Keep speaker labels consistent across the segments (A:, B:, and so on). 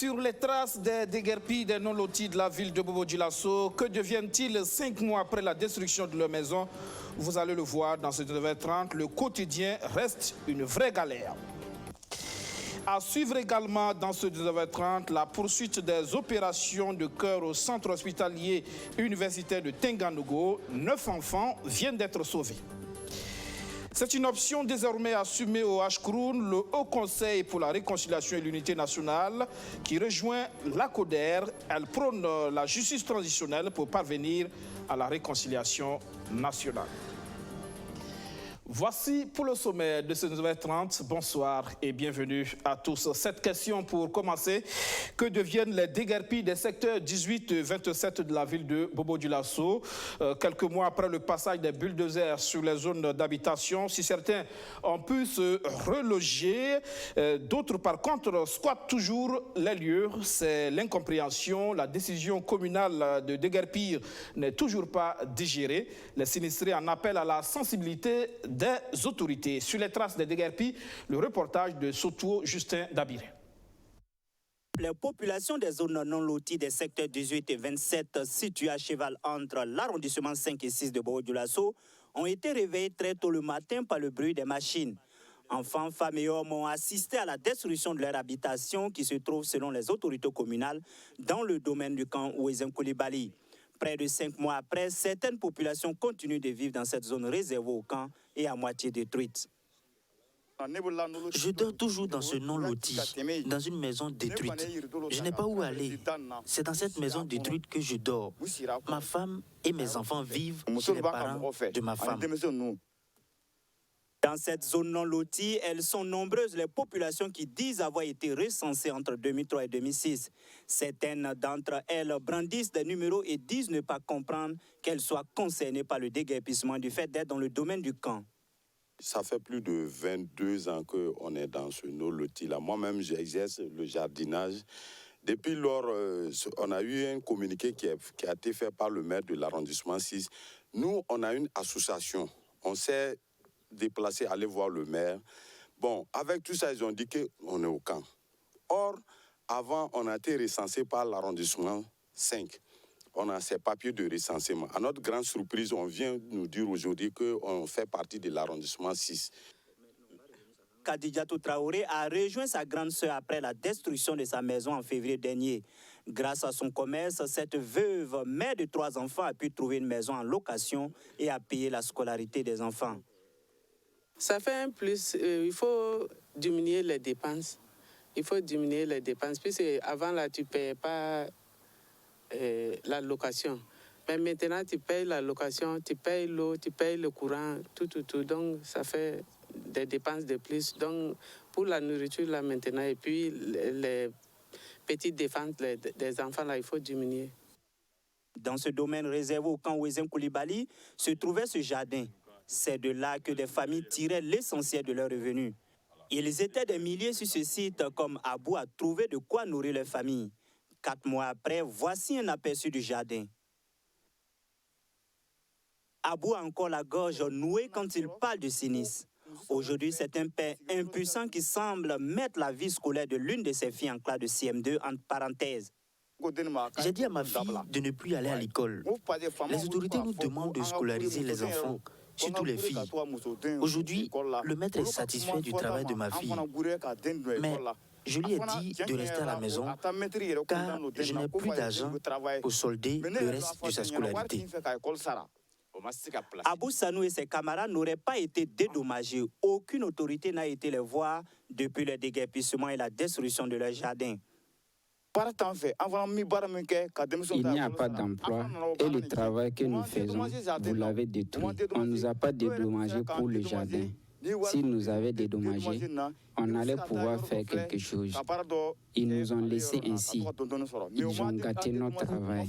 A: Sur les traces des déguerpis des non-lotis de la ville de Bobo-Dioulasso, que deviennent-ils 5 mois après la destruction de leur maison? Vous allez le voir dans ce 9h30, le quotidien reste une vraie galère. À suivre également dans ce 19h30 la poursuite des opérations de cœur au centre hospitalier universitaire de Tenganogo. 9 enfants viennent d'être sauvés. C'est une option désormais assumée au Hkroun, le Haut Conseil pour la réconciliation et l'unité nationale, qui rejoint la CODER. Elle prône la justice transitionnelle pour parvenir à la réconciliation nationale. Voici pour le sommet de ce 9h30. Bonsoir et bienvenue à tous. Cette question pour commencer. Que deviennent les déguerpis des secteurs 18 et 27 de la ville de Bobo-Dioulasso? Quelques mois après le passage des bulldozers sur les zones d'habitation, si certains ont pu se reloger, d'autres par contre squattent toujours les lieux. C'est l'incompréhension. La décision communale de déguerpir n'est toujours pas digérée. Les sinistrés en appellent à la sensibilité des autorités. Sur les traces des déguerpis, le reportage de Sotuo Justin Dabiré.
B: Les populations des zones non loties des secteurs 18 et 27 situés à cheval entre l'arrondissement 5 et 6 de Bobo-Dioulasso ont été réveillées très tôt le matin par le bruit des machines. Enfants, femmes et hommes ont assisté à la destruction de leur habitation qui se trouve, selon les autorités communales, dans le domaine du camp Ouezem Koulibaly. Près de 5 mois après, certaines populations continuent de vivre dans cette zone réservée au camp et à moitié détruite.
C: Je dors toujours dans ce non-loti, dans une maison détruite. Je n'ai pas où aller. C'est dans cette maison détruite que je dors. Ma femme et mes enfants vivent chez les parents de ma femme.
B: Dans cette zone non lotie, elles sont nombreuses les populations qui disent avoir été recensées entre 2003 et 2006. Certaines d'entre elles brandissent des numéros et disent ne pas comprendre qu'elles soient concernées par le déguerpissement du fait d'être dans le domaine du camp.
D: Ça fait plus de 22 ans qu'on est dans ce non-loti-là. Moi-même, j'exerce le jardinage. Depuis lors, on a eu un communiqué qui a été fait par le maire de l'arrondissement 6. Nous, on a une association. On s'est déplacé, aller voir le maire. Bon, avec tout ça, ils ont dit qu'on est au camp. Or, avant, on a été recensé par l'arrondissement 5. On a ces papiers de recensement. À notre grande surprise, on vient nous dire aujourd'hui qu'on fait partie de l'arrondissement 6.
B: Kadidiatou Traoré a rejoint sa grande sœur après la destruction de sa maison en février dernier. Grâce à son commerce, cette veuve, mère de 3 enfants, a pu trouver une maison en location et a payé la scolarité des enfants.
E: Ça fait un plus, il faut diminuer les dépenses. Il faut diminuer les dépenses, puisque avant là, tu ne payais pas la location. Mais maintenant, tu payes la location, tu payes l'eau, tu payes le courant, tout. Donc, ça fait des dépenses de plus. Donc, pour la nourriture, là, maintenant, et puis les petites dépenses des enfants, là, il faut diminuer.
B: Dans ce domaine réservé au camp Ouezem Koulibaly se trouvait ce jardin. C'est de là que des familles tiraient l'essentiel de leurs revenus. Ils étaient des milliers sur ce site, comme Abou a trouvé de quoi nourrir leur famille. 4 mois après, voici un aperçu du jardin. Abou a encore la gorge nouée quand il parle de sinistre. Aujourd'hui, c'est un père impuissant qui semble mettre la vie scolaire de l'une de ses filles en classe de CM2 entre parenthèses.
C: J'ai dit à ma fille de ne plus aller à l'école. Les autorités nous demandent de scolariser les enfants, surtout les filles. Aujourd'hui, le maître est satisfait du travail de ma fille. Mais je lui ai dit de rester à la maison car je n'ai plus d'argent pour solder le reste de sa scolarité.
B: Abou Sanou et ses camarades n'auraient pas été dédommagés. Aucune autorité n'a été les voir depuis le déguerpissement et la destruction de leur jardin.
F: Il n'y a pas d'emploi et le travail que nous faisons, vous l'avez détruit. On ne nous a pas dédommagé pour le jardin. S'ils nous avaient dédommagé, on allait pouvoir faire quelque chose. Ils nous ont laissés ainsi. Ils ont gâté notre travail.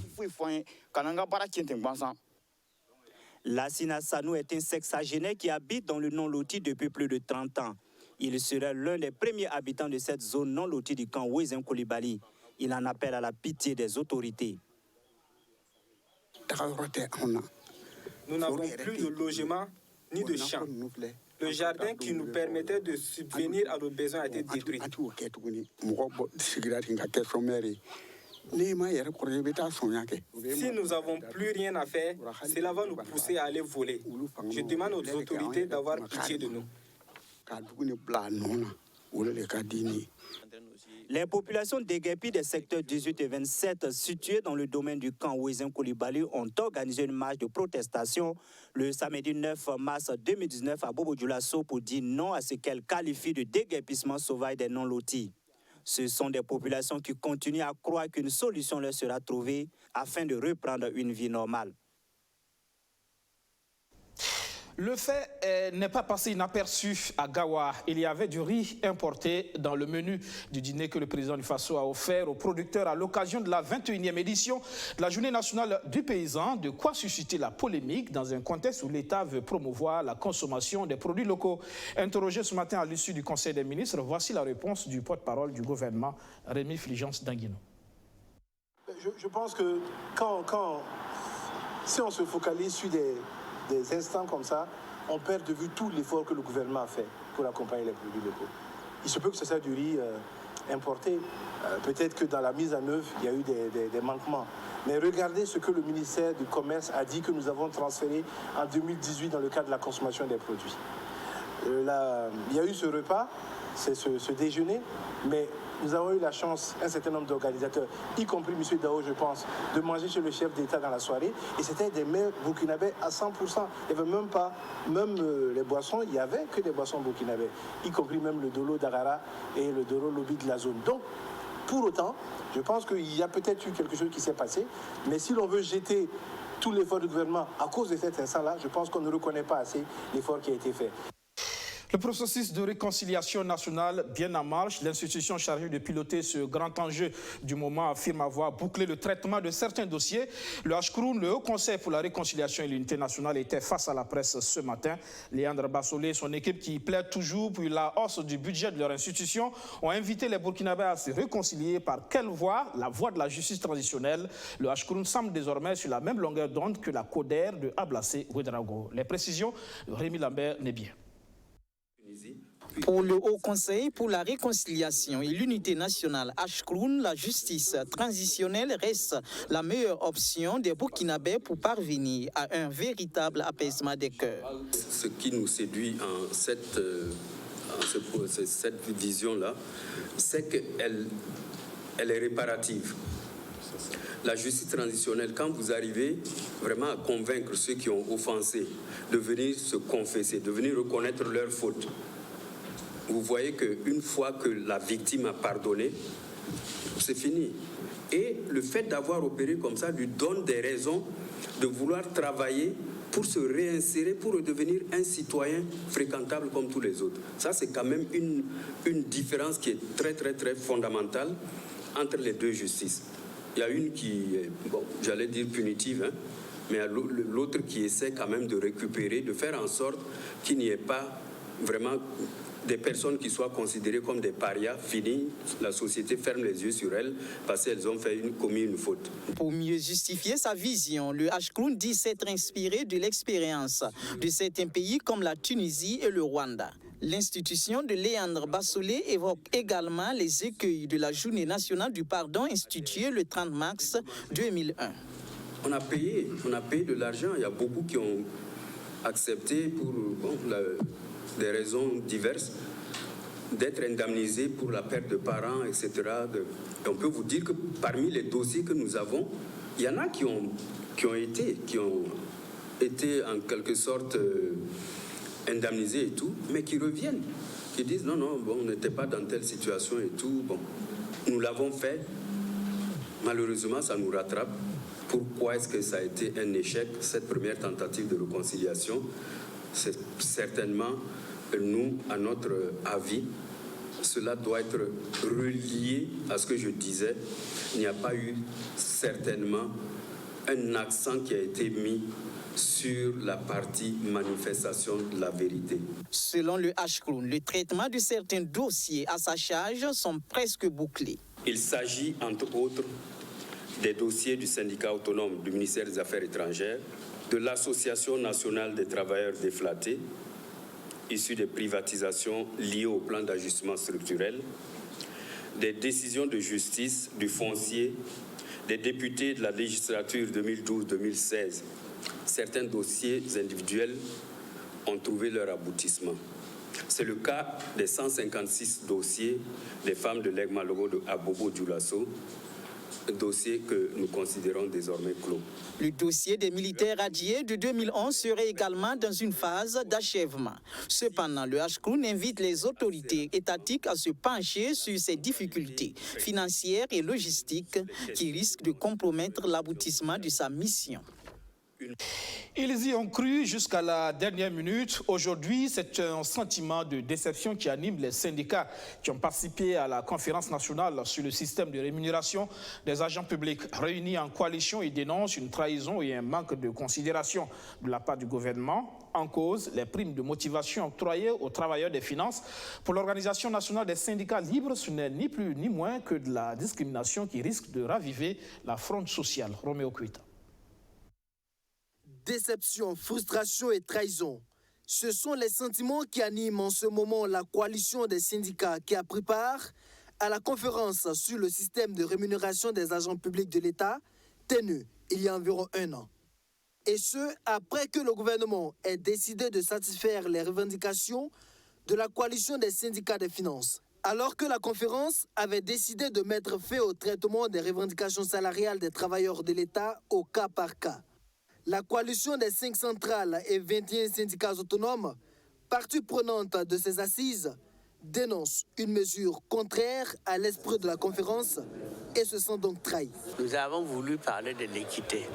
B: Lassina Sanou est un sexagénaire qui habite dans le non-loti depuis plus de 30 ans. Il serait l'un des premiers habitants de cette zone non-lotie du camp Ouezem Koulibaly. Il en appelle à la pitié des autorités.
G: Nous n'avons plus de logement ni de champs. Le jardin qui nous permettait de subvenir à nos besoins a été détruit. Si nous n'avons plus rien à faire, cela va nous pousser à aller voler. Je demande aux autorités d'avoir pitié de nous.
B: Les populations déguerpies des secteurs 18 et 27 situés dans le domaine du camp Ouézin Coulibaly ont organisé une marche de protestation le samedi 9 mars 2019 à Bobo-Dioulasso pour dire non à ce qu'elles qualifient de déguerpissement sauvage des non-lotis. Ce sont des populations qui continuent à croire qu'une solution leur sera trouvée afin de reprendre une vie normale.
A: Le fait n'est pas passé inaperçu à Gawa. Il y avait du riz importé dans le menu du dîner que le président du Faso a offert aux producteurs à l'occasion de la 21e édition de la Journée nationale du paysan. De quoi susciter la polémique dans un contexte où l'État veut promouvoir la consommation des produits locaux. Interrogé ce matin à l'issue du Conseil des ministres, voici la réponse du porte-parole du gouvernement, Rémi Fulgence Danguino.
H: Je pense que si on se focalise sur des instants comme ça, on perd de vue tout l'effort que le gouvernement a fait pour accompagner les produits locaux. Il se peut que ce soit du riz importé. Peut-être que dans la mise en œuvre, il y a eu des manquements. Mais regardez ce que le ministère du Commerce a dit que nous avons transféré en 2018 dans le cadre de la consommation des produits. Il y a eu ce repas, c'est ce déjeuner, mais nous avons eu la chance, un certain nombre d'organisateurs, y compris M. Dao, je pense, de manger chez le chef d'État dans la soirée. Et c'était des mets burkinabés à 100%. Il n'y avait même pas, les boissons, il n'y avait que des boissons burkinabés, y compris même le dolo d'Agara et le dolo lobby de la zone. Donc, pour autant, je pense qu'il y a peut-être eu quelque chose qui s'est passé, mais si l'on veut jeter tout l'effort du gouvernement à cause de cet instant-là, je pense qu'on ne reconnaît pas assez l'effort qui a été fait.
A: Le processus de réconciliation nationale bien en marche, l'institution chargée de piloter ce grand enjeu du moment affirme avoir bouclé le traitement de certains dossiers. Le HCROUN, le Haut Conseil pour la réconciliation et l'unité nationale, était face à la presse ce matin. Léandre Bassolé et son équipe, qui plaident toujours pour la hausse du budget de leur institution, ont invité les Burkinabés à se réconcilier. Par quelle voie? La voie de la justice transitionnelle. Le HCROUN semble désormais sur la même longueur d'onde que la CODER de Ablassé Ouedraogo. Les précisions de Rémi Lambert-Nébien.
I: Pour le Haut Conseil pour la réconciliation et l'unité nationale HCROUN, la justice transitionnelle reste la meilleure option des Burkinabés pour parvenir à un véritable apaisement des cœurs.
J: Ce qui nous séduit en cette vision-là, c'est qu'elle est réparative. La justice transitionnelle, quand vous arrivez vraiment à convaincre ceux qui ont offensé de venir se confesser, de venir reconnaître leurs fautes, vous voyez qu'une fois que la victime a pardonné, c'est fini. Et le fait d'avoir opéré comme ça lui donne des raisons de vouloir travailler pour se réinsérer, pour redevenir un citoyen fréquentable comme tous les autres. Ça, c'est quand même une différence qui est très, très, très fondamentale entre les deux justices. Il y a une qui est, bon, j'allais dire punitive, mais l'autre qui essaie quand même de récupérer, de faire en sorte qu'il n'y ait pas vraiment des personnes qui soient considérées comme des parias. Fini, la société ferme les yeux sur elles parce qu'elles ont commis une faute.
I: Pour mieux justifier sa vision, le HCROUN dit s'être inspiré de l'expérience de certains pays comme la Tunisie et le Rwanda. L'institution de Léandre Bassolé évoque également les écueils de la Journée nationale du pardon instituée le 30 mars 2001.
J: On a payé de l'argent. Il y a beaucoup qui ont accepté pour des raisons diverses d'être indemnisés pour la perte de parents, etc. Et on peut vous dire que parmi les dossiers que nous avons, il y en a qui ont été en quelque sorte indemnisés et tout, mais qui reviennent, qui disent non, bon, on n'était pas dans telle situation et tout. Bon, nous l'avons fait. Malheureusement, ça nous rattrape. Pourquoi est-ce que ça a été un échec, cette première tentative de réconciliation? C'est certainement, nous, à notre avis, cela doit être relié à ce que je disais. Il n'y a pas eu certainement un accent qui a été mis sur la partie manifestation de la vérité.
I: Selon le HCROUN, le traitement de certains dossiers à sa charge sont presque bouclés.
J: Il s'agit, entre autres, des dossiers du syndicat autonome du ministère des Affaires étrangères, de l'Association nationale des travailleurs déflatés, issus des privatisations liées au plan d'ajustement structurel, des décisions de justice, du foncier, des députés de la législature 2012-2016. Certains dossiers individuels ont trouvé leur aboutissement. C'est le cas des 156 dossiers des femmes de l'Egmalogo à Bobo-Dioulasso, dossier que nous considérons désormais clos.
I: Le dossier des militaires radiés de 2011 serait également dans une phase d'achèvement. Cependant, le HCROUN invite les autorités étatiques à se pencher sur ces difficultés financières et logistiques qui risquent de compromettre l'aboutissement de sa mission.
A: Ils y ont cru jusqu'à la dernière minute. Aujourd'hui, c'est un sentiment de déception qui anime les syndicats qui ont participé à la conférence nationale sur le système de rémunération des agents publics. Réunis en coalition, ils dénoncent une trahison et un manque de considération de la part du gouvernement. En cause, les primes de motivation octroyées aux travailleurs des finances. Pour l'Organisation nationale des syndicats libres, ce n'est ni plus ni moins que de la discrimination qui risque de raviver la fronde sociale. Roméo Kuita.
K: Déception, frustration et trahison. Ce sont les sentiments qui animent en ce moment la coalition des syndicats qui a pris part à la conférence sur le système de rémunération des agents publics de l'État tenue il y a environ 1 an. Et ce, après que le gouvernement ait décidé de satisfaire les revendications de la coalition des syndicats des finances. Alors que la conférence avait décidé de mettre fin au traitement des revendications salariales des travailleurs de l'État au cas par cas. La coalition des 5 centrales et 21 syndicats autonomes, partie prenante de ces assises, dénonce une mesure contraire à l'esprit de la conférence et se sent donc trahi.
L: Nous avons voulu parler de l'équité,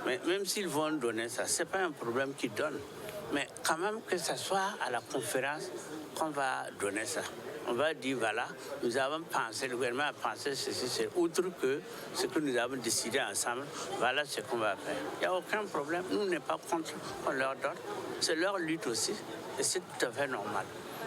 L: mais même s'ils vont donner ça, ce n'est pas un problème qu'ils donnent. Mais quand même que ce soit à la conférence qu'on va donner ça. On va dire, voilà, nous avons pensé, le gouvernement a pensé ceci, c'est outre que ce que nous avons décidé ensemble, voilà ce qu'on va faire. Il n'y a aucun problème, nous n'est pas contre qu'on leur donne. C'est leur lutte aussi, et c'est tout à fait normal.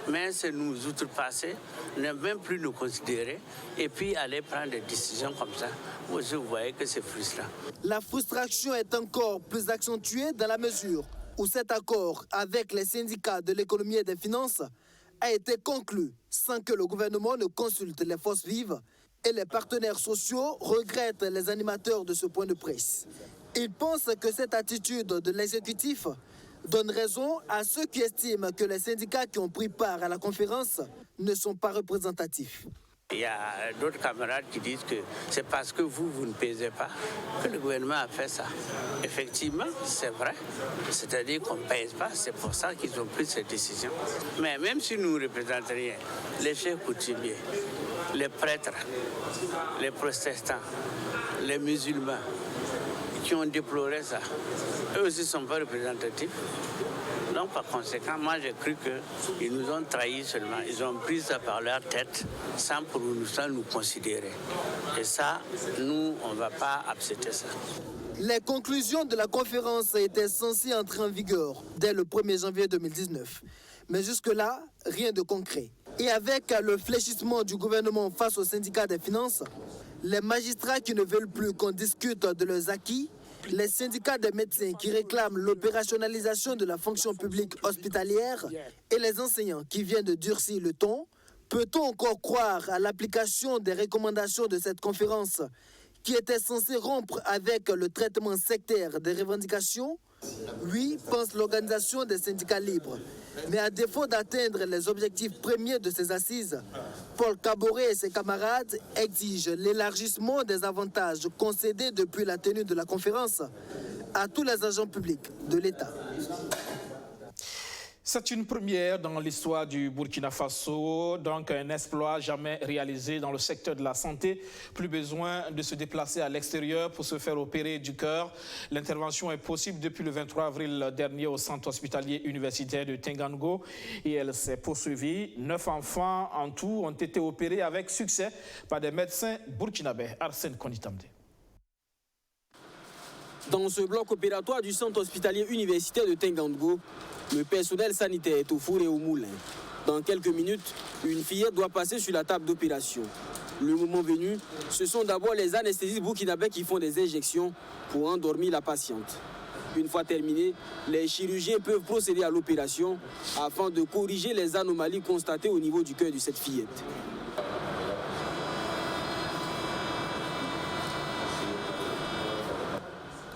L: Mais c'est nous outrepasser, ne même plus nous considérer, et puis aller prendre des décisions comme ça. Vous voyez que c'est frustrant.
K: La frustration est encore plus accentuée dans la mesure où cet accord avec les syndicats de l'économie et des finances a été conclu sans que le gouvernement ne consulte les forces vives et les partenaires sociaux regrettent les animateurs de ce point de presse. Ils pensent que cette attitude de l'exécutif donne raison à ceux qui estiment que les syndicats qui ont pris part à la conférence ne sont pas représentatifs.
L: Il y a d'autres camarades qui disent que c'est parce que vous ne pèsez pas que le gouvernement a fait ça. Effectivement, c'est vrai. C'est-à-dire qu'on ne pèse pas, c'est pour ça qu'ils ont pris cette décision. Mais même si nous ne représentons rien, les chefs coutumiers, les prêtres, les protestants, les musulmans qui ont déploré ça, eux aussi ne sont pas représentatifs. Donc, par conséquent, moi, j'ai cru qu'ils nous ont trahis seulement. Ils ont pris ça par leur tête sans pour nous considérer. Et ça, nous, on ne va pas accepter ça.
K: Les conclusions de la conférence étaient censées entrer en vigueur dès le 1er janvier 2019. Mais jusque-là, rien de concret. Et avec le fléchissement du gouvernement face aux syndicats des finances, les magistrats qui ne veulent plus qu'on discute de leurs acquis, les syndicats des médecins qui réclament l'opérationnalisation de la fonction publique hospitalière et les enseignants qui viennent de durcir le ton, peut-on encore croire à l'application des recommandations de cette conférence qui était censée rompre avec le traitement sectaire des revendications? Oui, pense l'organisation des syndicats libres. Mais à défaut d'atteindre les objectifs premiers de ces assises, Paul Kaboré et ses camarades exigent l'élargissement des avantages concédés depuis la tenue de la conférence à tous les agents publics de l'État.
A: C'est une première dans l'histoire du Burkina Faso, donc un exploit jamais réalisé dans le secteur de la santé. Plus besoin de se déplacer à l'extérieur pour se faire opérer du cœur. L'intervention est possible depuis le 23 avril dernier au centre hospitalier universitaire de Tengango et elle s'est poursuivie. 9 enfants en tout ont été opérés avec succès par des médecins burkinabés. Arsène Konitamde.
M: Dans ce bloc opératoire du centre hospitalier universitaire de Tengango, le personnel sanitaire est au four et au moulin. Dans quelques minutes, une fillette doit passer sur la table d'opération. Le moment venu, ce sont d'abord les anesthésistes burkinabés qui font des injections pour endormir la patiente. Une fois terminé, les chirurgiens peuvent procéder à l'opération afin de corriger les anomalies constatées au niveau du cœur de cette fillette.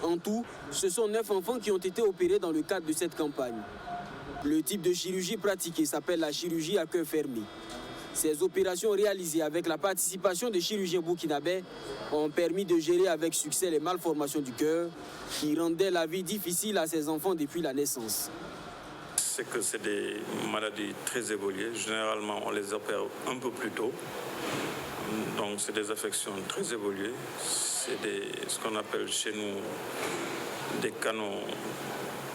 M: En tout, ce sont 9 enfants qui ont été opérés dans le cadre de cette campagne. Le type de chirurgie pratiquée s'appelle la chirurgie à cœur fermé. Ces opérations réalisées avec la participation des chirurgiens burkinabés ont permis de gérer avec succès les malformations du cœur qui rendaient la vie difficile à ces enfants depuis la naissance.
N: C'est que c'est des maladies très évoluées. Généralement, on les opère un peu plus tôt. Donc, c'est des affections très évoluées. C'est ce qu'on appelle chez nous des canaux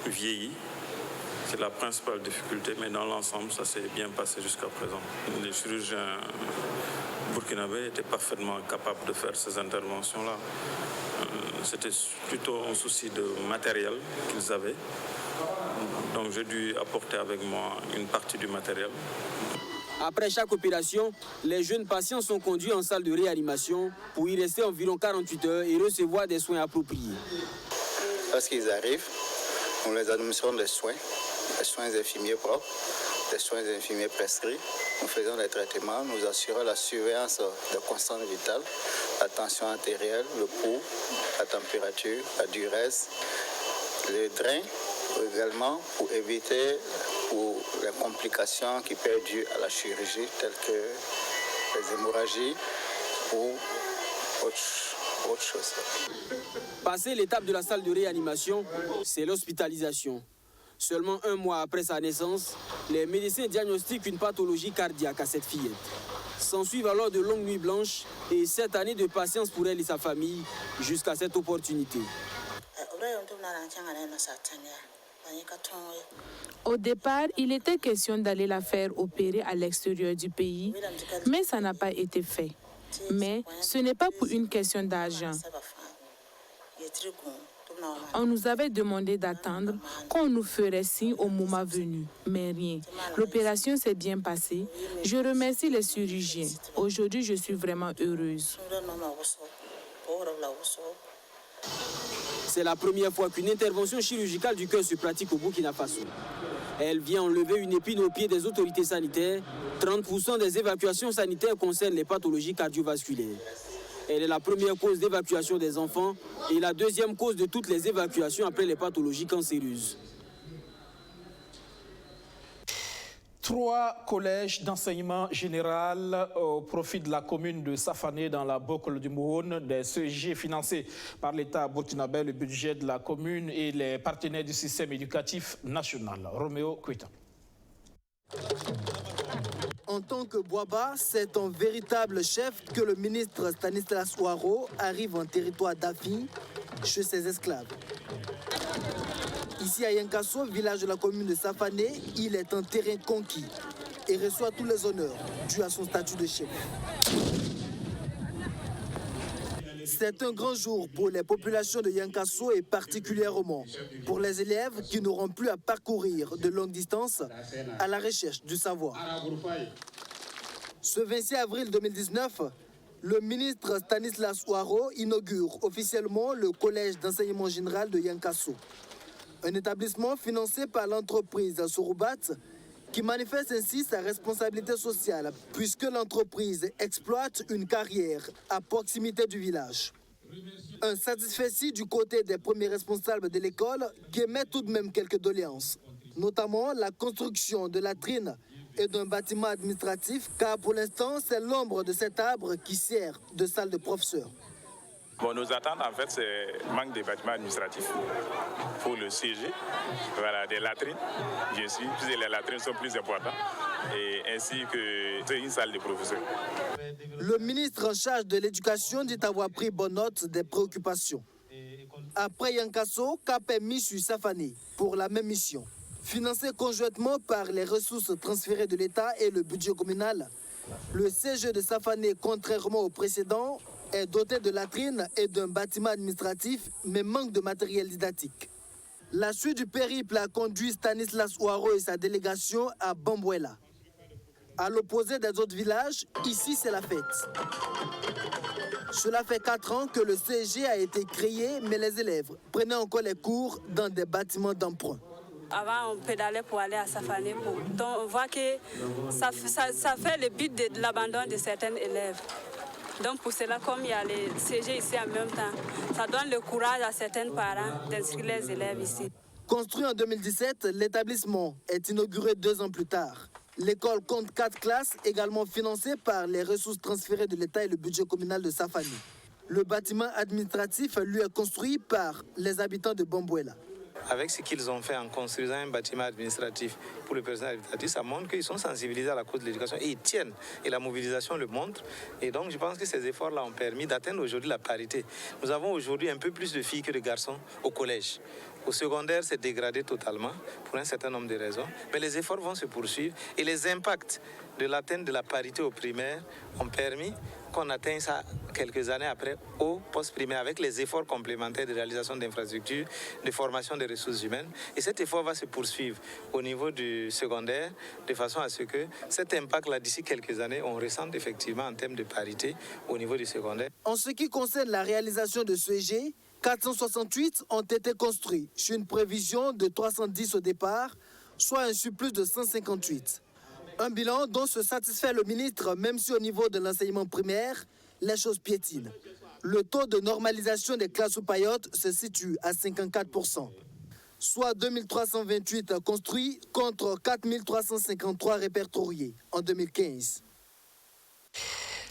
N: vieillis. C'est la principale difficulté, mais dans l'ensemble, ça s'est bien passé jusqu'à présent. Les chirurgiens burkinabés étaient parfaitement capables de faire ces interventions-là. C'était plutôt un souci de matériel qu'ils avaient. Donc j'ai dû apporter avec moi une partie du matériel.
M: Après chaque opération, les jeunes patients sont conduits en salle de réanimation pour y rester environ 48 heures et recevoir des soins appropriés.
O: Lorsqu'ils arrivent, on les administre des soins infirmiers propres, des soins infirmiers prescrits. Nous faisons des traitements, nous assurons la surveillance de constantes vitales, la tension artérielle, le pouls, la température, la duresse, le drain également pour éviter les complications qui peuvent être dues à la chirurgie, telles que les hémorragies ou autre chose.
M: Passé l'étape de la salle de réanimation, c'est l'hospitalisation. Seulement 1 mois après sa naissance, les médecins diagnostiquent une pathologie cardiaque à cette fillette. S'ensuivent alors de longues nuits blanches et 7 années de patience pour elle et sa famille jusqu'à cette opportunité.
P: Au départ, il était question d'aller la faire opérer à l'extérieur du pays, mais ça n'a pas été fait. Mais ce n'est pas pour une question d'argent. On nous avait demandé d'attendre qu'on nous ferait signe au moment venu, mais rien. L'opération s'est bien passée. Je remercie les chirurgiens. Aujourd'hui, je suis vraiment heureuse.
M: C'est la première fois qu'une intervention chirurgicale du cœur se pratique au Burkina Faso. Elle vient enlever une épine au pied des autorités sanitaires. 30% des évacuations sanitaires concernent les pathologies cardiovasculaires. Elle est la première cause d'évacuation des enfants et la deuxième cause de toutes les évacuations après les pathologies cancéreuses.
A: 3 collèges d'enseignement général au profit de la commune de Safané dans la boucle du Mohone, des CEG financés par l'État burkinabé, le budget de la commune et les partenaires du système éducatif national. Roméo Kweta.
K: En tant que Bouaba, c'est un véritable chef que le ministre Stanislas Ouaro arrive en territoire d'Afi, chez ses esclaves. Ici à Yankasso, village de la commune de Safané, il est un terrain conquis et reçoit tous les honneurs dus à son statut de chef. C'est un grand jour pour les populations de Yankasso et particulièrement pour les élèves qui n'auront plus à parcourir de longues distances à la recherche du savoir. Ce 26 avril 2019, le ministre Stanislas Ouaro inaugure officiellement le collège d'enseignement général de Yankasso, un établissement financé par l'entreprise Soroubat qui manifeste ainsi sa responsabilité sociale puisque l'entreprise exploite une carrière à proximité du village. Un satisfait du côté des premiers responsables de l'école qui émet tout de même quelques doléances, notamment la construction de latrines et d'un bâtiment administratif, car pour l'instant, c'est l'ombre de cet arbre qui sert de salle de professeurs.
Q: Bon, nos attentes, en fait, c'est le manque de bâtiments administratifs pour le CG. Voilà, des latrines, bien sûr, puisque les latrines sont plus importantes, et ainsi qu'une salle de professeurs.
K: Le ministre en charge de l'éducation dit avoir pris bonne note des préoccupations. Après Yankasso, cap est mis sur Safané pour la même mission. Financé conjointement par les ressources transférées de l'État et le budget communal, le CG de Safané, contrairement au précédent, est doté de latrines et d'un bâtiment administratif, mais manque de matériel didactique. La suite du périple a conduit Stanislas Ouaro et sa délégation à Bambouela. À l'opposé des autres villages, ici c'est la fête. Cela fait 4 ans que le CEG a été créé, mais les élèves prenaient encore les cours dans des bâtiments d'emprunt.
R: Avant, on pédalait pour aller à Safane. Donc on voit que ça fait le but de l'abandon de certains élèves. Donc pour cela, comme il y a les CG ici en même temps, ça donne le courage à certains parents d'inscrire les élèves ici.
K: Construit en 2017, l'établissement est inauguré 2 ans plus tard. L'école compte 4 classes, également financées par les ressources transférées de l'État et le budget communal de Safani. Le bâtiment administratif, lui, est construit par les habitants de Bombouela.
S: Avec ce qu'ils ont fait en construisant un bâtiment administratif pour le personnel administratif, ça montre qu'ils sont sensibilisés à la cause de l'éducation et ils tiennent. Et la mobilisation le montre. Et donc, je pense que ces efforts-là ont permis d'atteindre aujourd'hui la parité. Nous avons aujourd'hui un peu plus de filles que de garçons au collège. Au secondaire, c'est dégradé totalement pour un certain nombre de raisons. Mais les efforts vont se poursuivre et les impacts de l'atteinte de la parité au primaire ont permis qu'on atteigne ça quelques années après au post-primaire avec les efforts complémentaires de réalisation d'infrastructures, de formation des ressources humaines. Et cet effort va se poursuivre au niveau du secondaire de façon à ce que cet impact-là, d'ici quelques années, on ressente effectivement en termes de parité au niveau du secondaire.
K: En ce qui concerne la réalisation de ce EG, 468 ont été construits sur une prévision de 310 au départ, soit un surplus de 158. Un bilan dont se satisfait le ministre, même si au niveau de l'enseignement primaire, les choses piétinent. Le taux de normalisation des classes sous paillotes se situe à 54%, soit 2328 construits contre 4353 répertoriés en 2015.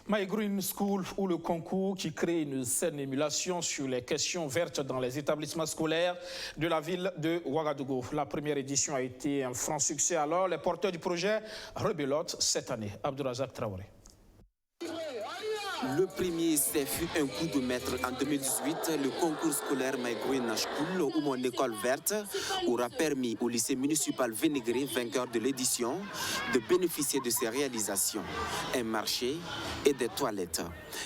A: My Green School ou le concours qui crée une saine émulation sur les questions vertes dans les établissements scolaires de la ville de Ouagadougou. La première édition a été un franc succès. Alors, les porteurs du projet rebelotent cette année. Abdourazak Traoré.
T: Le premier essai fut un coup de maître en 2018. Le concours scolaire My Green School ou Mon École Verte aura permis au lycée municipal Vénégré, vainqueur de l'édition, de bénéficier de ses réalisations, un marché et des toilettes.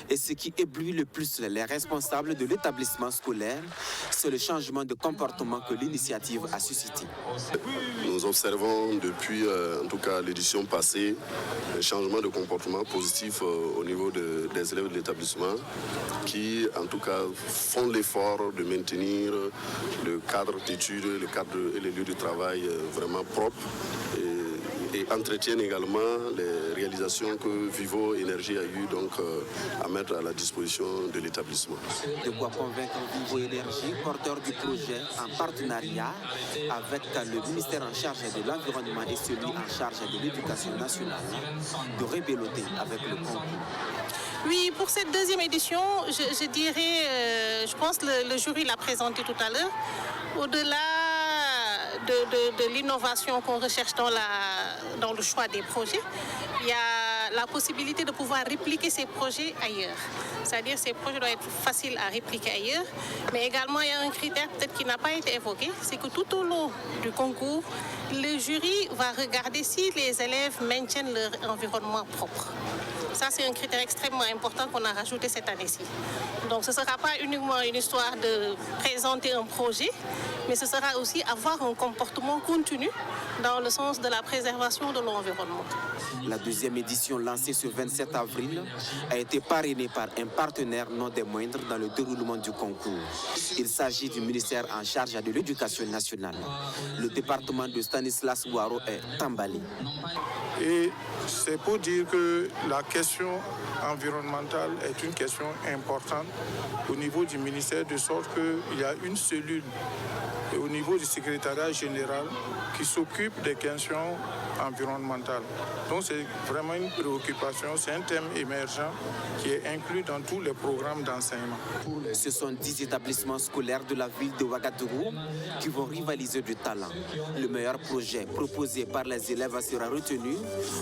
T: Et ce qui éblouit le plus les responsables de l'établissement scolaire, c'est le changement de comportement que l'initiative a suscité.
U: Nous observons depuis, en tout cas l'édition passée, un changement de comportement positif au niveau des élèves de l'établissement qui, en tout cas, font l'effort de maintenir le cadre d'études, le cadre et les lieux de travail vraiment propres et entretiennent également les réalisations que Vivo Énergie a eu donc à mettre à la disposition de l'établissement.
T: De quoi convaincre Vivo Énergie, porteur du projet en partenariat avec le ministère en charge de l'environnement et celui en charge de l'éducation nationale, de rebeloter avec le concours.
V: Oui, pour cette deuxième édition, je dirais, je pense que le jury l'a présenté tout à l'heure, au-delà de l'innovation qu'on recherche dans le choix des projets, il y a la possibilité de pouvoir répliquer ces projets ailleurs. C'est-à-dire que ces projets doivent être faciles à répliquer ailleurs, mais également il y a un critère peut-être qui n'a pas été évoqué, c'est que tout au long du concours, le jury va regarder si les élèves maintiennent leur environnement propre. Ça, c'est un critère extrêmement important qu'on a rajouté cette année-ci. Donc, ce ne sera pas uniquement une histoire de présenter un projet, mais ce sera aussi avoir un comportement continu dans le sens de la préservation de l'environnement.
T: La deuxième édition, lancée ce 27 avril, a été parrainée par un partenaire non des moindres dans le déroulement du concours. Il s'agit du ministère en charge de l'éducation nationale. Le département de Stanislas Ouaro est Tambali.
W: Et c'est pour dire que la question environnementale est une question importante au niveau du ministère, de sorte qu'il y a une cellule au niveau du secrétariat général qui s'occupe des questions environnementales. Donc c'est vraiment une préoccupation, c'est un thème émergent qui est inclus dans tous les programmes d'enseignement.
T: Ce sont 10 établissements scolaires de la ville de Ouagadougou qui vont rivaliser du talent. Le meilleur projet proposé par les élèves sera retenu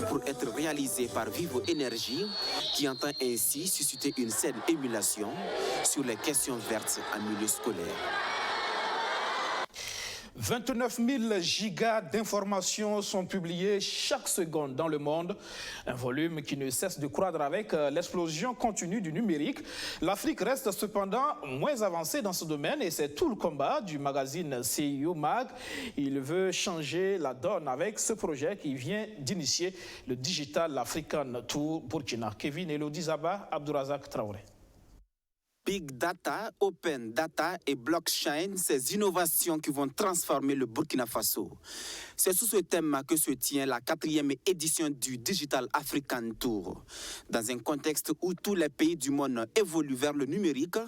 T: pour être réalisé par Vivo Énergie qui entend ainsi susciter une saine émulation sur les questions vertes en milieu scolaire.
A: 29 000 gigas d'informations sont publiées chaque seconde dans le monde, un volume qui ne cesse de croître avec l'explosion continue du numérique. L'Afrique reste cependant moins avancée dans ce domaine et c'est tout le combat du magazine CIO Mag. Il veut changer la donne avec ce projet qui vient d'initier le Digital African Tour Burkina. Kevin Elodizaba, Abdourazak Traoré.
T: Big Data, Open Data et Blockchain, ces innovations qui vont transformer le Burkina Faso. C'est sous ce thème que se tient la 4e édition du Digital African Tour. Dans un contexte où tous les pays du monde évoluent vers le numérique,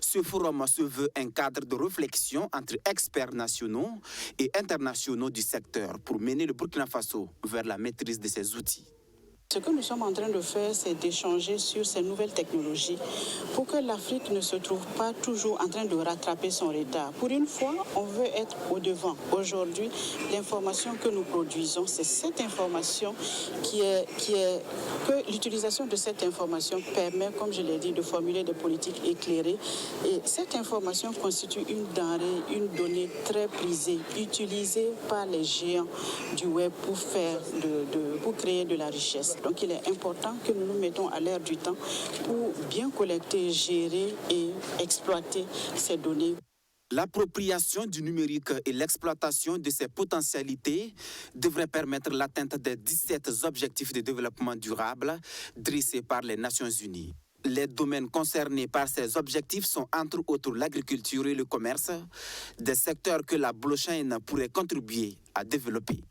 T: ce forum se veut un cadre de réflexion entre experts nationaux et internationaux du secteur pour mener le Burkina Faso vers la maîtrise de ses outils.
C: Ce que nous sommes en train de faire, c'est d'échanger sur ces nouvelles technologies pour que l'Afrique ne se trouve pas toujours en train de rattraper son retard. Pour une fois, on veut être au-devant. Aujourd'hui, l'information que nous produisons, c'est cette information que l'utilisation de cette information permet, comme je l'ai dit, de formuler des politiques éclairées. Et cette information constitue une denrée, une donnée très prisée, utilisée par les géants du web pour créer de la richesse. Donc il est important que nous nous mettons à l'ère du temps pour bien collecter, gérer et exploiter ces données.
T: L'appropriation du numérique et l'exploitation de ses potentialités devraient permettre l'atteinte des 17 objectifs de développement durable dressés par les Nations Unies. Les domaines concernés par ces objectifs sont entre autres l'agriculture et le commerce, des secteurs que la blockchain pourrait contribuer à développer.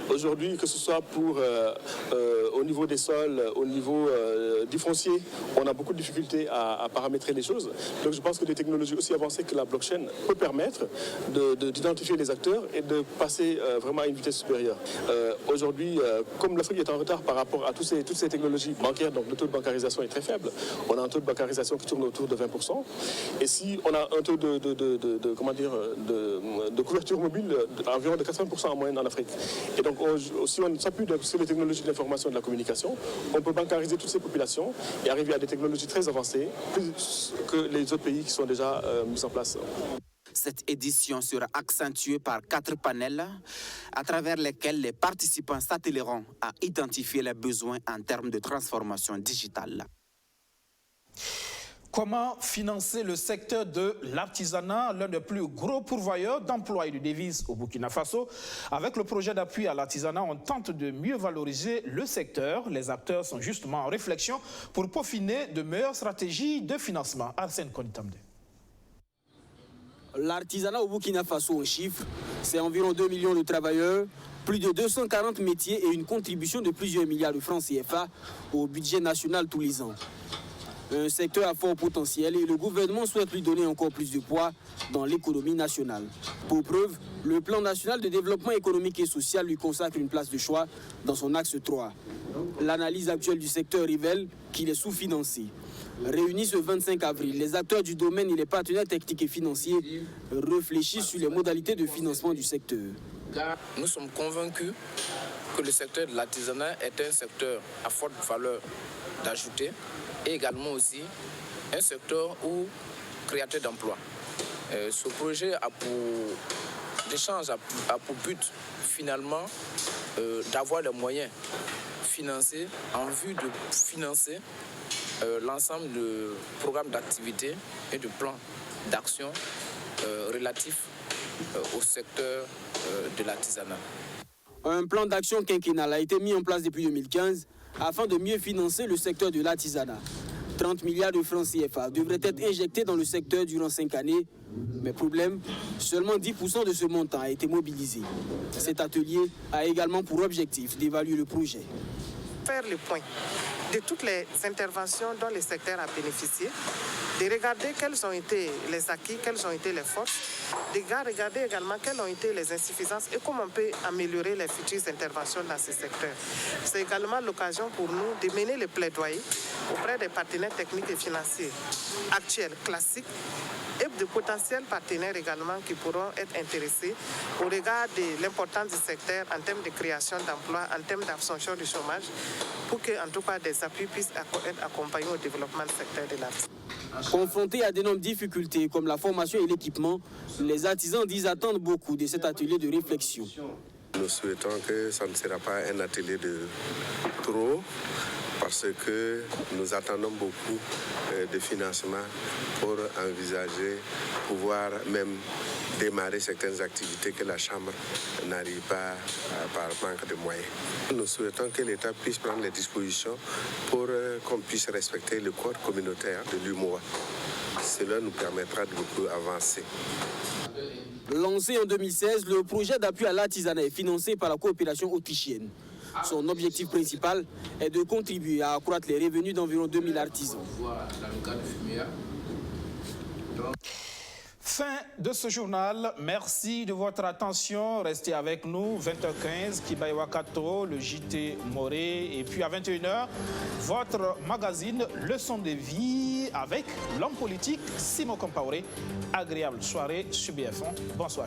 D: Aujourd'hui, que ce soit au niveau des sols, au niveau du foncier, on a beaucoup de difficultés à paramétrer les choses. Donc je pense que des technologies aussi avancées que la blockchain peut permettre d'identifier les acteurs et de passer vraiment à une vitesse supérieure. Aujourd'hui, comme l'Afrique est en retard par rapport à toutes ces technologies bancaires, donc le taux de bancarisation est très faible. On a un taux de bancarisation qui tourne autour de 20%. Et si on a un taux de couverture mobile environ de 80% en moyenne en Afrique. Et donc si on s'appuie sur les technologies de l'information et de la communication, on peut bancariser toutes ces populations et arriver à des technologies très avancées, plus que les autres pays qui sont déjà mis en place.
T: Cette édition sera accentuée par 4 panels à travers lesquels les participants s'attelleront à identifier les besoins en termes de transformation digitale.
A: Comment financer le secteur de l'artisanat, l'un des plus gros pourvoyeurs d'emplois et de devises au Burkina Faso? Avec le projet d'appui à l'artisanat, on tente de mieux valoriser le secteur. Les acteurs sont justement en réflexion pour peaufiner de meilleures stratégies de financement. Arsène Konitamde.
M: L'artisanat au Burkina Faso en chiffres, c'est environ 2 millions de travailleurs, plus de 240 métiers et une contribution de plusieurs milliards de francs CFA au budget national tous les ans. Un secteur à fort potentiel et le gouvernement souhaite lui donner encore plus de poids dans l'économie nationale. Pour preuve, le plan national de développement économique et social lui consacre une place de choix dans son axe 3. L'analyse actuelle du secteur révèle qu'il est sous-financé. Réunis ce 25 avril, les acteurs du domaine et les partenaires techniques et financiers réfléchissent sur les modalités de financement du secteur.
E: Nous sommes convaincus que le secteur de l'artisanat est un secteur à forte valeur d'ajoutée et également aussi un secteur créateur d'emplois. Ce projet a pour but finalement d'avoir les moyens financiers en vue de financer l'ensemble de programmes d'activité et de plans d'action relatifs au secteur de l'artisanat.
M: Un plan d'action quinquennal a été mis en place depuis 2015 afin de mieux financer le secteur de l'artisanat. 30 milliards de francs CFA devraient être injectés dans le secteur durant 5 années. Mais problème, seulement 10% de ce montant a été mobilisé. Cet atelier a également pour objectif d'évaluer le projet.
X: Faire le point de toutes les interventions dont le secteur a bénéficié, de regarder quels ont été les acquis, quelles ont été les forces, de regarder également quelles ont été les insuffisances et comment on peut améliorer les futures interventions dans ce secteur. C'est également l'occasion pour nous de mener le plaidoyer auprès des partenaires techniques et financiers actuels, classiques, et de potentiels partenaires également qui pourront être intéressés au regard de l'importance du secteur en termes de création d'emplois, en termes d'absorption du chômage, pour que, en tout cas, des appuis puissent être accompagnés au développement du secteur de l'artisanat.
M: Confrontés à d'énormes difficultés comme la formation et l'équipement, les artisans disent attendre beaucoup de cet atelier de réflexion.
U: Nous souhaitons que ça ne sera pas un atelier de trop, parce que nous attendons beaucoup de financement pour envisager, pouvoir même démarrer certaines activités que la Chambre n'arrive pas par manque de moyens. Nous souhaitons que l'État puisse prendre les dispositions pour qu'on puisse respecter le code communautaire de l'UMOA. Cela nous permettra de beaucoup avancer.
M: Lancé en 2016, le projet d'appui à l'artisanat est financé par la coopération autrichienne. Son objectif principal est de contribuer à accroître les revenus d'environ 2000 artisans.
A: Fin de ce journal. Merci de votre attention. Restez avec nous. 20h15, Kibaïwa Kato, le JT Moré. Et puis à 21h, votre magazine Leçon de vie avec l'homme politique Simon Compaoré. Agréable soirée sur BF1. Bonsoir.